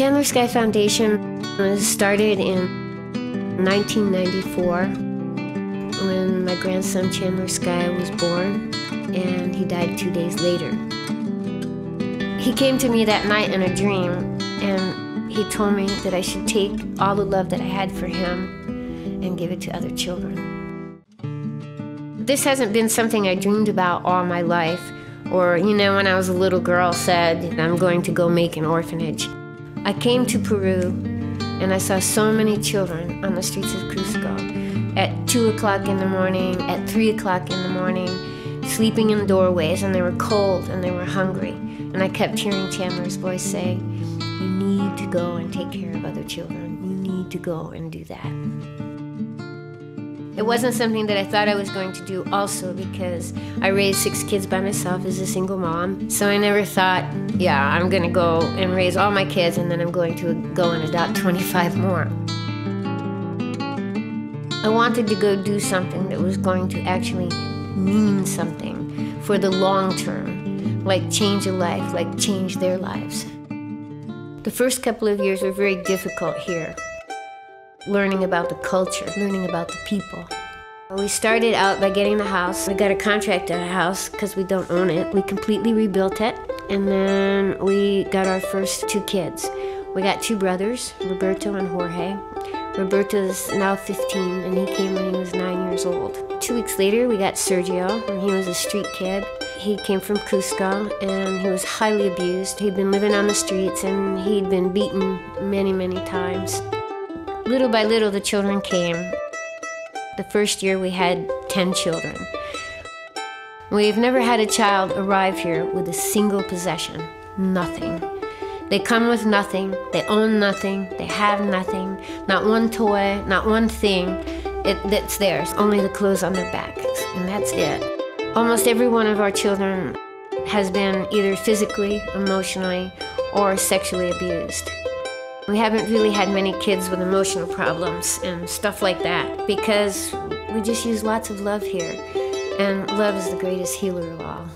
Chandler Sky Foundation was started in 1994 when my grandson Chandler Sky was born, and he died 2 days later. He came to me that night in a dream, and he told me that I should take all the love that I had for him and give it to other children. This hasn't been something I dreamed about all my life, or, when I was a little girl said, I'm going to go make an orphanage. I came to Peru, and I saw so many children on the streets of Cusco at 2 o'clock in the morning, at 3 o'clock in the morning, sleeping in doorways, and they were cold and they were hungry. And I kept hearing Chandler's voice say, you need to go and take care of other children. You need to go and do that. It wasn't something that I thought I was going to do also because I raised 6 kids by myself as a single mom. So I never thought, yeah, I'm going to go and raise all my kids and then I'm going to go and adopt 25 more. I wanted to go do something that was going to actually mean something for the long term, like change a life, like change their lives. The first couple of years were very difficult here. Learning about the culture, learning about the people. We started out by getting the house. We got a contract at a house because we don't own it. We completely rebuilt it, and then we got our first 2 kids. We got 2 brothers, Roberto and Jorge. Roberto's now 15, and he came when he was 9 years old. 2 weeks later, we got Sergio, and he was a street kid. He came from Cusco, and he was highly abused. He'd been living on the streets, and he'd been beaten many, many times. Little by little, the children came. The first year, we had 10 children. We've never had a child arrive here with a single possession, nothing. They come with nothing, they own nothing, they have nothing, not one toy, not one thing that's theirs, only the clothes on their backs, and that's it. Almost every one of our children has been either physically, emotionally, or sexually abused. We haven't really had many kids with emotional problems and stuff like that because we just use lots of love here, and love is the greatest healer of all.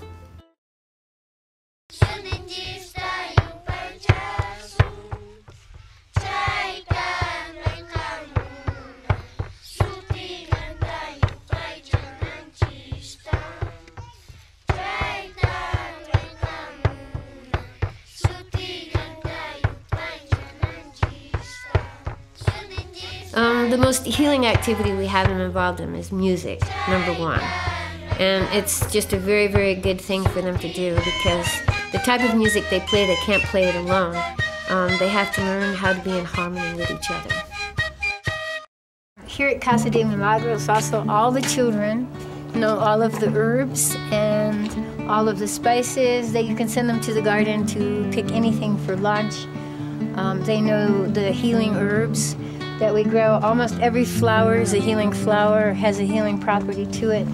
The most healing activity we have them involved in is music, number 1. And it's just a very, very good thing for them to do because the type of music they play, they can't play it alone. They have to learn how to be in harmony with each other. Here at Casa de Milagros, also all the children know all of the herbs and all of the spices that you can send them to the garden to pick anything for lunch. They know the healing herbs that we grow. Almost every flower is a healing flower, has a healing property to it.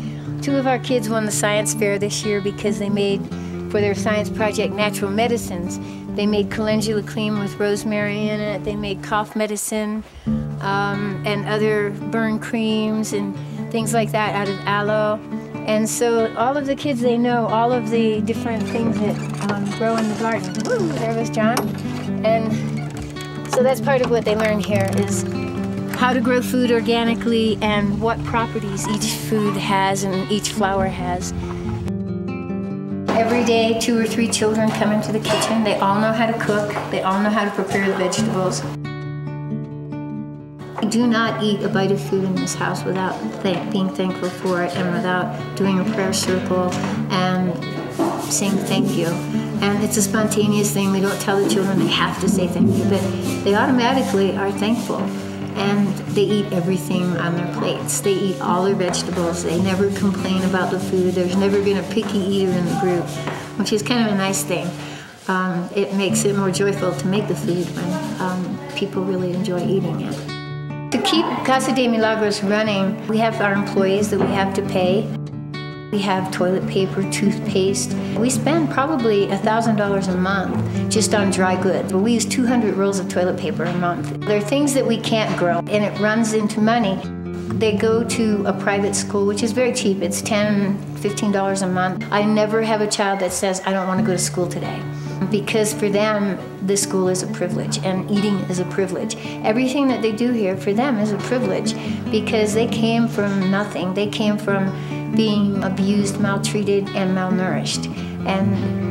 2 of our kids won the science fair this year because they made, for their science project, natural medicines. They made calendula cream with rosemary in it. They made cough medicine and other burn creams and things like that out of aloe. And so all of the kids, they know all of the different things that grow in the garden. Woo, there was John. And so that's part of what they learn here is how to grow food organically and what properties each food has and each flower has. Every day, 2 or 3 children come into the kitchen. They all know how to cook. They all know how to prepare the vegetables. We do not eat a bite of food in this house without being thankful for it and without doing a prayer circle and saying thank you. And it's a spontaneous thing. We don't tell the children they have to say thank you, but they automatically are thankful. And they eat everything on their plates. They eat all their vegetables. They never complain about the food. There's never been a picky eater in the group, which is kind of a nice thing. It makes it more joyful to make the food when people really enjoy eating it. To keep Casa de Milagros running, we have our employees that we have to pay. We have toilet paper, toothpaste. We spend probably $1,000 a month just on dry goods. But we use 200 rolls of toilet paper a month. There are things that we can't grow, and it runs into money. They go to a private school, which is very cheap. It's $10, $15 a month. I never have a child that says, I don't want to go to school today. Because for them, this school is a privilege and eating is a privilege. Everything that they do here for them is a privilege because they came from nothing. They came from being abused, maltreated, and malnourished. And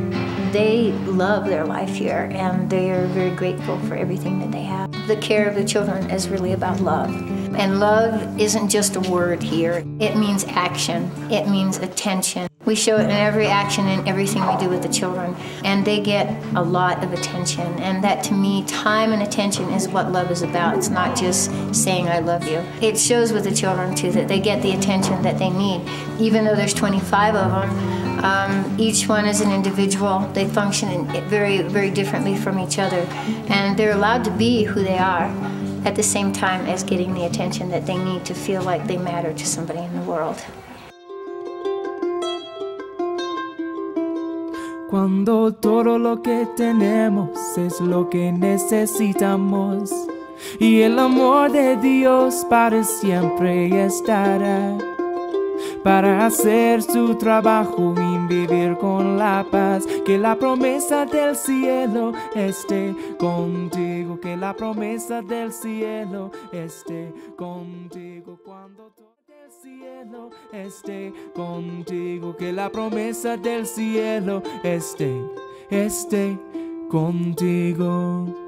they love their life here and they are very grateful for everything that they have. The care of the children is really about love. And love isn't just a word here. It means action. It means attention. We show it in every action and everything we do with the children. And they get a lot of attention. And that, to me, time and attention is what love is about. It's not just saying I love you. It shows with the children, too, that they get the attention that they need. Even though there's 25 of them, each one is an individual. They function very, very differently from each other. And they're allowed to be who they are at the same time as getting the attention that they need to feel like they matter to somebody in the world. Cuando todo lo que tenemos es lo que necesitamos y el amor de Dios para siempre estará para hacer su trabajo y vivir con la paz. Que la promesa del cielo esté contigo, que la promesa del cielo esté contigo cuando todo del cielo esté contigo, que la promesa del cielo esté contigo.